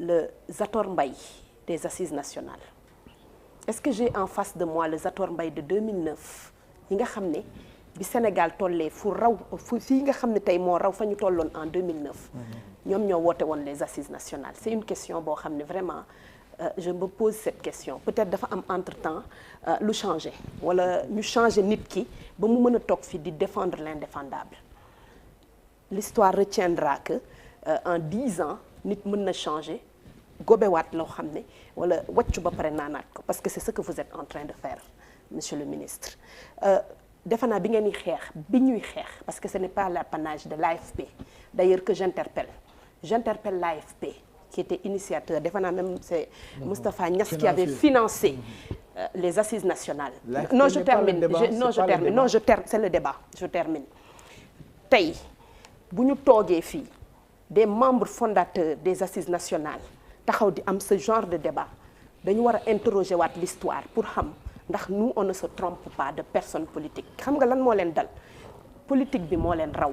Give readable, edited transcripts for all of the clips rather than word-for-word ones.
le Zator Mbaye des Assises nationales. Est-ce que j'ai en face de moi le Zator Mbaye de 2009 yi nga xam ne bi Sénégal tollee fu raw fu fii nga xam ne tey moo raw fa ñu tolloon en 2009 ñoom ñoo woote woon les Assises nationales. C'est une question boo xam ne vraiment je me pose cette question. Peut-être dafa am entre-temps lu changé wala ñu changé nit ki ba mu mën a toog fii di défendre l'indéfendable. L'histoire retiendra que en 10 ans nit mën na changer gobewaat loo xam ne wala wàccu ba pare naanaat ko, parce que c'est ce que vous êtes en train de faire, monsieur le ministre. Defe naa bi ngeen di xeex bi ñuy xeex, parce que ce n'est pas l'apanage de l'AFP d'ailleurs que j'interpelle l'AFP qui était initiateur, defe naa même c'est Moustapha Niasse qui avait financé les assises nationales. Non, je termine. C'est le débat. Je termine. Tey bu ñu toogee fii des membres fondateurs des assises nationales taxaw di am ce genre de débat dañu war a interroger waat l'histoire pour xam ndax nous on ne se trompe pas de personne politique. Xam nga lan moo leen dal politique bi moo leen raw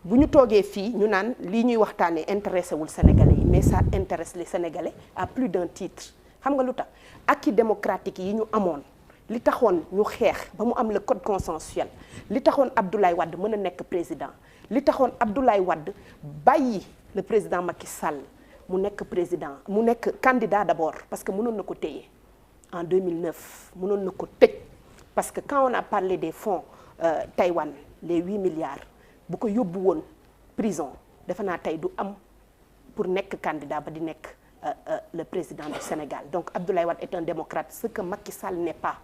bu ñu toogee fii ñu naan lii ñuy waxtaanee intéressé wul Sénégalais yi mais ça intéresse les Sénégalais à plus d'un titre. Xam nga lu tax acquis démocratique yi ñu amoon li taxoon ñu xeex ba mu am le code consensuel li taxoon Abdoulaye Wade mën a nekk président li taxoon Abdoulaye Wade bàyyi le président Macky Sall mu nekk président mu nekk candidat d'abord parce que mënoon na ko téye en 2009 mënoon na ko tëj parce que quand on a parlé des fonds Taïwan les 8 milliards bu ko yóbbu woon prison defe naa tey du am pour nekk candidat ba di nekk le président du Sénégal. Donc Abdoulaye Wade est un démocrate, ce que Macky Sall n'est pas.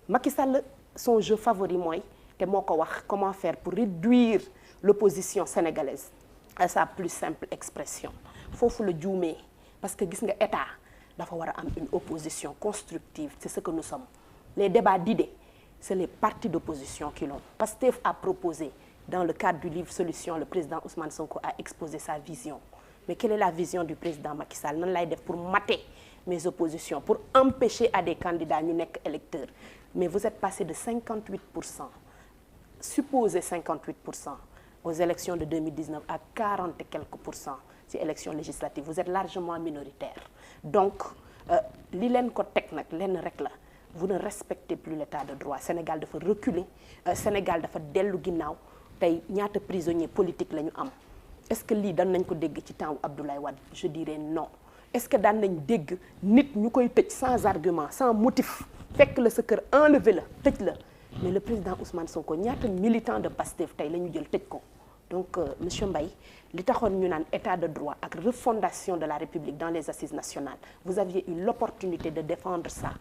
Macky Sall, son jeu favori mooy te moo ko wax comment faire pour réduire l'opposition sénégalaise à sa plus simple expression. Foofu la juumee parce que gis nga état dafa war a am une opposition constructive, c'est ce que nous sommes. Les débats d'idées, c'est les partis d'opposition qui l'ont. Pastef a proposé dans le cadre du livre Solution, le président Ousmane Sonko a exposé sa vision. Mais quelle est la vision du président Macky Sall nan lay def pour mater mes oppositions, pour empêcher à des candidats ñu nekk électeurs. Mais vous êtes passé de 58%, supposé 58% aux élections de 2019 à 40 et quelques % ci élections législatives. Vous êtes largement minoritaire. Donc li leen ko teg nag lenn rek la vous ne respectez plus l'état de droit. Sénégal dafa reculer, Sénégal dafa dellu ginnaaw tey ñaata prisonniers politiques la ñu am. Est-ce que lii daan nañ ko dégg ci temps Abdoulaye Wade? Je dirais non. Est-ce que daan nañ dégg nit ñu koy tëj sans argument sans motif fekk la sa kër enlever la tëj la mais le président Ousmane Sonko ñaata militant de Pastef tey la ñu jël tëj ko. Donc monsieur Mbaye li taxoon ñu naan état de droit ak refondation de la République dans les assises nationales vous aviez eu l'opportunité de défendre ça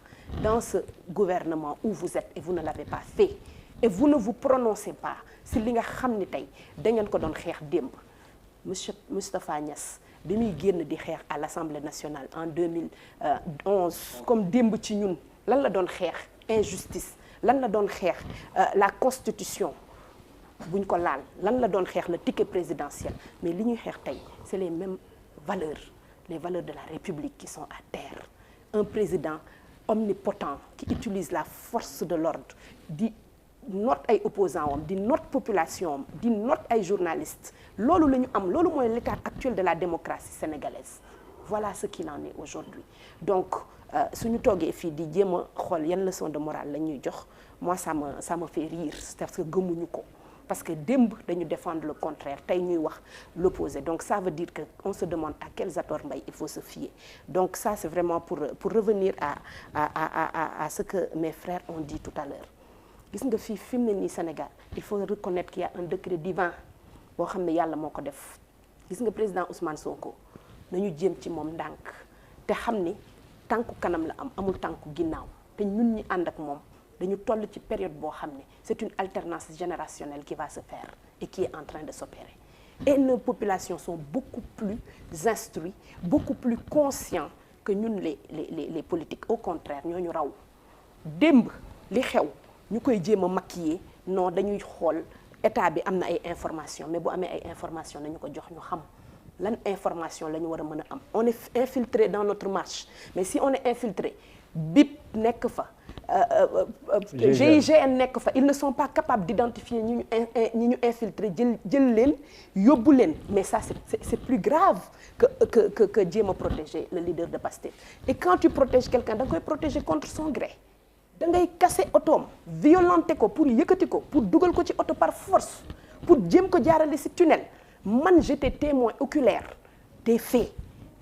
dans ce gouvernement où vous êtes et vous ne l'avez pas fait et vous ne vous prononcez pas si li nga xam ni tey da ngeen ko doon xeex démb. Monsieur Moustapha Niasse bi muy génn di xeex à l'Assemblée nationale en 2011 comme démb ci ñun lan la doon xeex injustice lan la doon xeex la constitution buñ ko laal lan la doon xeex le ticket présidentiel mais li ñuy xeex tey c'est les mêmes valeurs les valeurs de la République qui sont à terre. Un président omnipotent qui utilise la force de l'ordre di noot ay opposants am di noot population am di noot ay journalistes loolu la ñu am loolu mooy l'état actuel de la démocratie sénégalaise. Voilà ce qu'il en est aujourd'hui. Donc suñu toogee fii di jéem a xool yan leçon de morale la ñuy jox moi ça me fait rire parce que gëmuñu ko parce que démb dañu défendre le contraire tey ñuy wax l'opposé. Donc ça veut dire que on se demande à quel Zator Mbaye il faut se fier. Donc ça c'est vraiment pour revenir à ce que mes frères ont dit tout à l'heure. Gis nga fii fi mu ne nii Sénégal il faut reconnaître qu'il y a un décret divin boo xam ne yàlla moo ko def. Gis nga président Ousmane Sonko nañu jéem ci moom ndànk te xam ni tànku kanam la am amul tànku ginnaaw te ñun ñi ànd ak moom dañu toll ci période boo xam ne c'est une alternance générationnelle qui va se faire et qui est en train de s'opérer. Et nos populations sont beaucoup plus instruites, beaucoup plus conscients que ñun les politiques. Au contraire ñoo ñu raw démb li xew. ñu koy jéem a maquiller non dañuy xool état bi am na ay information mais bu amee ay information nañu ko jox ñu xam lan information la ñu war a mën a am. On est infiltré dans notre marche mais si on est infiltré BIP nekk fa GIGN nekk fa ils ne sont pas capables d'identifier ñi ñu infiltrer jël leen yóbbu leen mais ça c'est plus grave que jéem a protéger le leader de Pastef. Et quand tu protèges quelqu'un da nga koy protéger contre son gré da ngay casser otoom violenter ko pour yëkkati ko pour dugal ko ci oto par force pour jéem ko jaarale ci tunnel. Man j'étais témoin oculaire des faits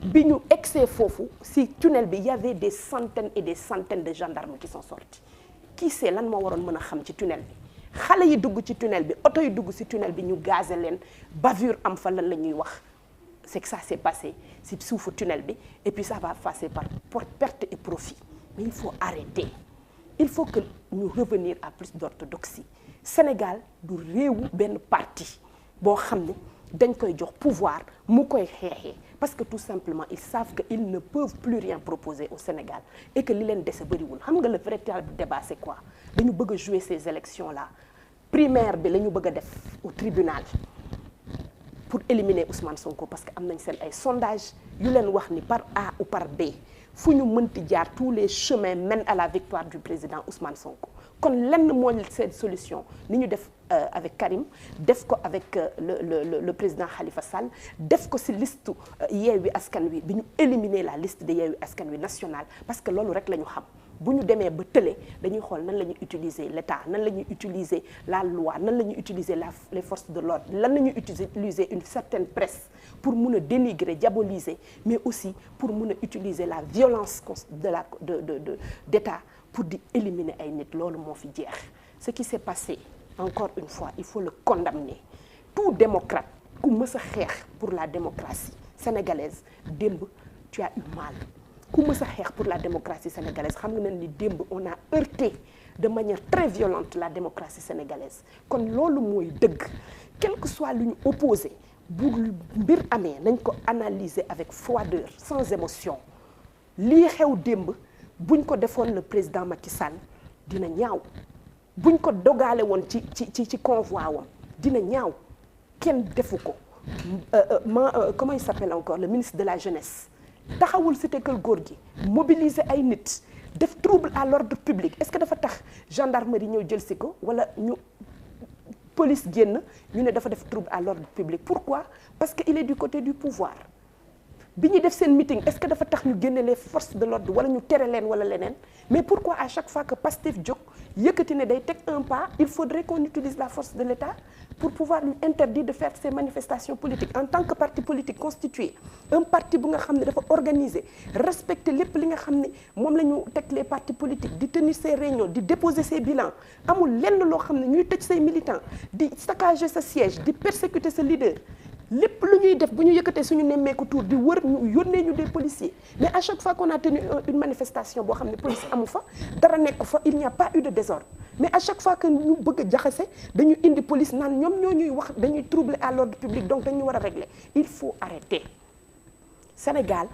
bi ñu egsee foofu ci tunnel bi y avait des centaines et des centaines de gendarmes qui sont sortis qui sait lan moo waroon mën a xam ci tunnel bi xale yi dugg ci tunnel bi oto yi dugg ci tunnel bi ñu gazé leen bavure am fa lan la ñuy wax c'est que ça s'est passé ci suufu tunnel bi et puis ça va passer par perte et profit mais il faut arrêter il faut que ñu revenir à plus d'orthodoxie Sénégal du réewu benn parti boo xam ne dañ koy jox pouvoir mu koy xeexee parce que tout simplement ils savent que ils ne peuvent plus rien proposer au Sénégal et que li leen dese bëriwul xam nga le véritable débat c'est quoi dañu bëgg a jouer ces élections là primaire bi la ñu bëgg a def au tribunal pour éliminer Ousmane Sonko parce que am nañ seen ay sondages yu leen wax ni par A ou par B fu ñu mënti jaar tous les chemins mènent à la victoire du président Ousmane Sonko kon lenn moo seen solution ni ñu def avec Karim def ko avec le président Khalifa Sall def ko ci liste Yewwi Askan Wi bi ñu éliminer la liste de Yewwi Askan Wi nationale parce que loolu rek la ñu xam bu ñu demee ba tële dañuy xool nan la ñuy utiliser l'État nan la ñuy utiliser la loi nan la ñuy utiliser les forces de l'ordre lan la ñuy utiliser une certaine presse pour mun a dénigrer diaboliser mais aussi pour mun a utiliser la violence d'État pour di éliminer ay nit loolu moo fi jeex ce qui s'est passé encore une fois il faut le condamner tout démocrate ku mës a xeex pour la démocratie sénégalaise démb tu as eu mal ku mës a xeex pour la démocratie sénégalaise xam nga ne ni démb on a heurté de manière très violente la démocratie sénégalaise kon loolu mooy dëgg quel que soit lu ñu opposé bu mbir amee nañ ko analyser avec froideur sans émotion lii xew démb buñ ko defoon le président Macky Sall dina ñaaw buñ ko dogaale woon ci convoi wam dina ñaaw kenn defu ko comment il s'appelle encore le ministre de la jeunesse taxawul cité kër góor gi mobiliser ay nit def trouble à l'ordre public est-ce que dafa tax gendarmerie ñëw jël si ko wala ñu police génn ñu ne dafa def trouble à l'ordre public pourquoi parce que il est du côté du pouvoir bi ñuy def seen meeting est-ce que dafa tax ñu génne les forces de l'ordre wala ñu tere leen wala leneen mais pourquoi à chaque fois que Pastef jóg yëkkati ne day teg un pas il faudrait qu'on utilise la force de l'État pour pouvoir lui interdire de faire ses manifestations politiques en tant que parti politique constitué un parti bu nga xam ne dafa organiser respecter lépp li nga xam ne moom la ñu teg les partis politiques di tenir ses réunions di déposer ses bilans amul lenn loo xam ne ñuy tëj say militants di saccager sa siège di persécuter sa leader lépp lu ñuy def bu ñu yëkkatee suñu nemmeeku tour di wër ñu yónnee ñu des policiers mais à chaque fois qu'on a tenu une manifestation boo xam ne police amu fa dara nekk fa il n'y a pas eu de désordre mais à chaque fois que ñu bëgg a jaxase dañu indi police naan ñoom ñoo ñuy wax dañuy troubler à l'ordre public donc dañu war a régler il faut arrêter Sénégal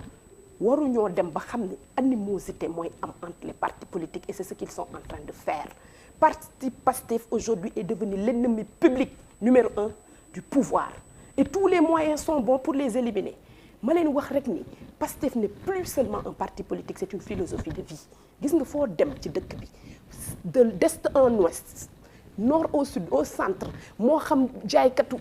waruñoo dem ba xam ne animosité mooy am entre les partis politiques et c'est ce qu'ils sont en train de faire parti Pastef aujourd'hui est devenu l'ennemi public numéro 1 du pouvoir et tous les moyens sont bons pour les éliminer ma leen wax rek ni Pastef n'est plus seulement un parti politique c'est une philosophie de vie gis nga foo dem ci dëkk bi d'est en ouest nord au sud au centre moo xam jaaykatu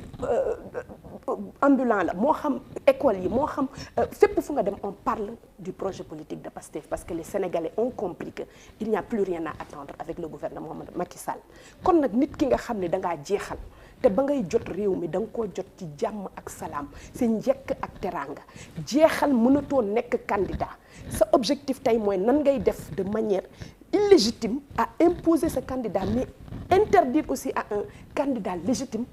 ambulant la moo xam école yi moo xam fépp fu nga dem on parle du projet politique de Pastef parce que les Sénégalais ont compris que il n'y a plus rien à attendre avec le gouvernement Macky Sall kon nag nit ki nga xam ne dangaa jeexal te ba ngay jot réew mi da nga koo jot ci jàmm ak salaam si njëkk ak teraanga jeexal mënatoo nekk candidat sa objectif tey mooy nan ngay def de manière illégitime à imposer ce candidat mais interdire aussi à un candidat légitime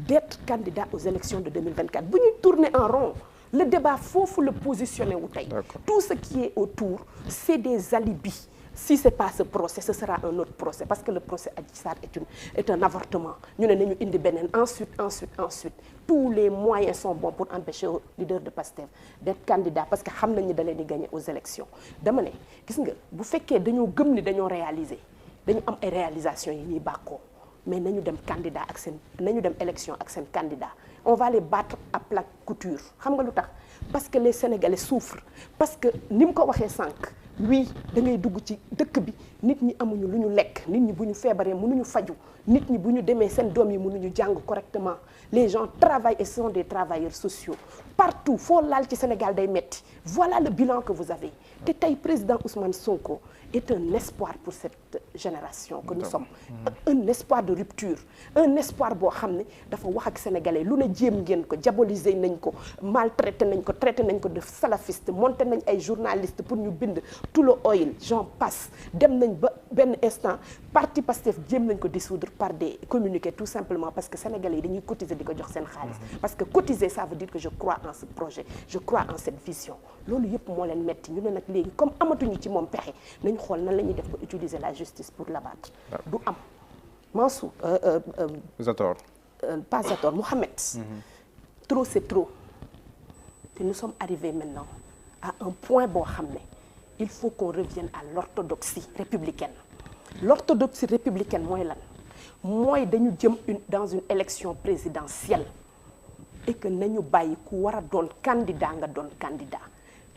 d'être candidat aux élections de 2024 bu ñuy tourner en rond le débat foofu le positionné wu tey tout ce qui est autour c'est des alibis si c'est pas ce procès ce sera un autre procès parce que le procès Adji Sarr est un avortement ñu ne nañu indi beneen ensuite tous les moyens sont bons pour empêcher au leader de Pastef d'être candidat parce que xam nañ ni da leen di gagner aux élections dama ne gis nga bu fekkee dañoo gëm ni dañoo réaliser dañu am ay réalisations yi ñuy bàkkoo mais nañu dem candidat ak seen nañu dem élection ak seen candidat on va les battre à plat couture xam nga lu tax parce que les Sénégalais souffrent parce que ni mu ko waxee sànq oui da ngay dugg ci dëkk bi nit ñi amuñu lu ñu lekk nit ñi bu ñu feebaree mënuñu faju nit ñi bu ñu demee seen doom yi mënuñu jàng correctement les gens travaillent et sont des travailleurs sociaux partout foo laal ci Sénégal day metti voilà le bilan que vous avez te tey président Ousmane Sonko est un espoir pour cette génération que nous sommes un espoir de rupture un espoir boo xam ne dafa wax ak sénégalais lu ne jéem ngeen ko diaboliser nañ ko maltraité nañ ko traité nañ ko de salafiste monté nañ ay journalistes pour ñu bind tout le oil j'en passe dem nañ ba benn instant parti Pastef jéem nañ ko dissoudre par des communiqués tout simplement parce que sénégalais yi dañuy cotiser di ko jox seen xaalis parce que cotiser ça veut dire que je crois en ce projet je crois en cette vision loolu yëpp moo leen metti ñu ne nag léegi comme amatuñu ci moom pexe nañ xool nan la ñuy def ba utiliser la justice pour l'abattre du am Mansour Zator pas Zator Mohamed trop c'est trop te nous sommes arrivés maintenant à un point boo xam ne il faut qu'on revienne à l'orthodoxie républicaine l'orthodoxie républicaine mooy lan mooy dañu jëm dans une élection présidentielle et que nañu bàyyi ku war a doon candidat nga doon candidat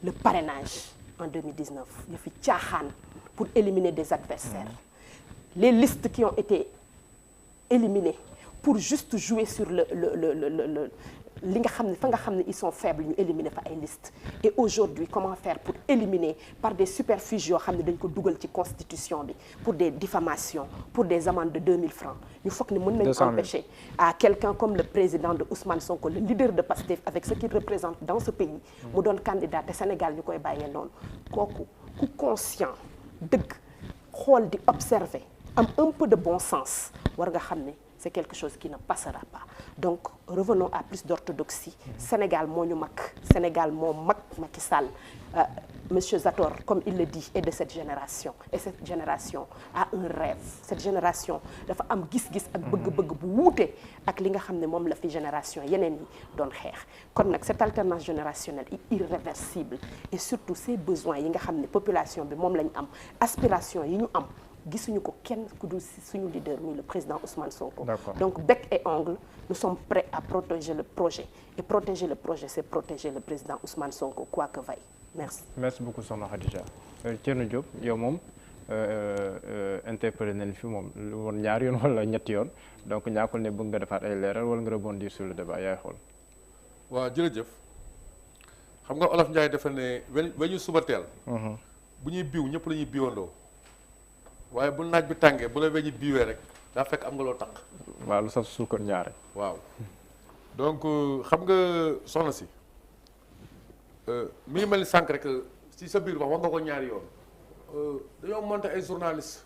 le parrainage en 2019 ñu fi caaxaan pour éliminer des adversaires les listes qui ont été éliminées pour juste jouer sur li nga xam ne fa nga xam ne ils sont faibles ñu éliminer fa ay listes et aujourd'hui comment faire pour éliminer par des superfuges yoo xam ne dañ ko dugal ci constitution bi pour des diffamations pour des amendes de 2000 francs ñu foog ne mën nañu empêcher à quelqu'un comme le président de Ousmane Sonko le leader de Pastef avec ce qu'il représente dans ce pays mu doon candidat te Sénégal ñu koy bàyyee noonu kooku ku conscient dëgg xool di observer am un peu de bon sens war nga xam ne c'est quelque chose qui ne passera pas donc revenons à plus d'orthodoxie Sénégal moo ñu mag Sénégal moo mag Macky Sall monsieur Zator comme il le dit est de cette génération et cette génération a un rêve cette génération dafa am gis-gis ak bëgg-bëgg bu wuute ak li nga xam ne moom la fi génération yeneen yi doon xeex kon nag cette alternance générationnelle est irréversible et surtout ces besoins yi nga xam ne population bi moom la ñu am aspiration yi ñu am gisuñu ko kenn ku dul si suñu leader muy le président Ousmane Sonko. Donc bec et ongle nous sommes prêts à protéger le projet et protéger le projet c'est protéger le président Ousmane Sonko quoi que vaille merci. Merci beaucoup soxna Khadija. Thierno Diop yow moom interpellé nañ fi moom lu woon ñaari yoon wala ñetti yoon donc ñaakul ne bëgg nga defaat ay leeral wala nga rebondir sur le débat yaay xool. waaw jërëjëf xam nga Olof Ndiaye dafa ne weñu suba teel. bu ñuy biiw ñëpp la ñuy biiwandoo. waaye bu naaj bi tàngee bu la weñi biiwee rek daa fekk am nga loo taq. waaw lu saf suukar ñaare. waaw donc xam nga soxna si mi ngi mel ni sànq rek si sa biir wax nga ko ñaari yoon dañoo monté ay journalistes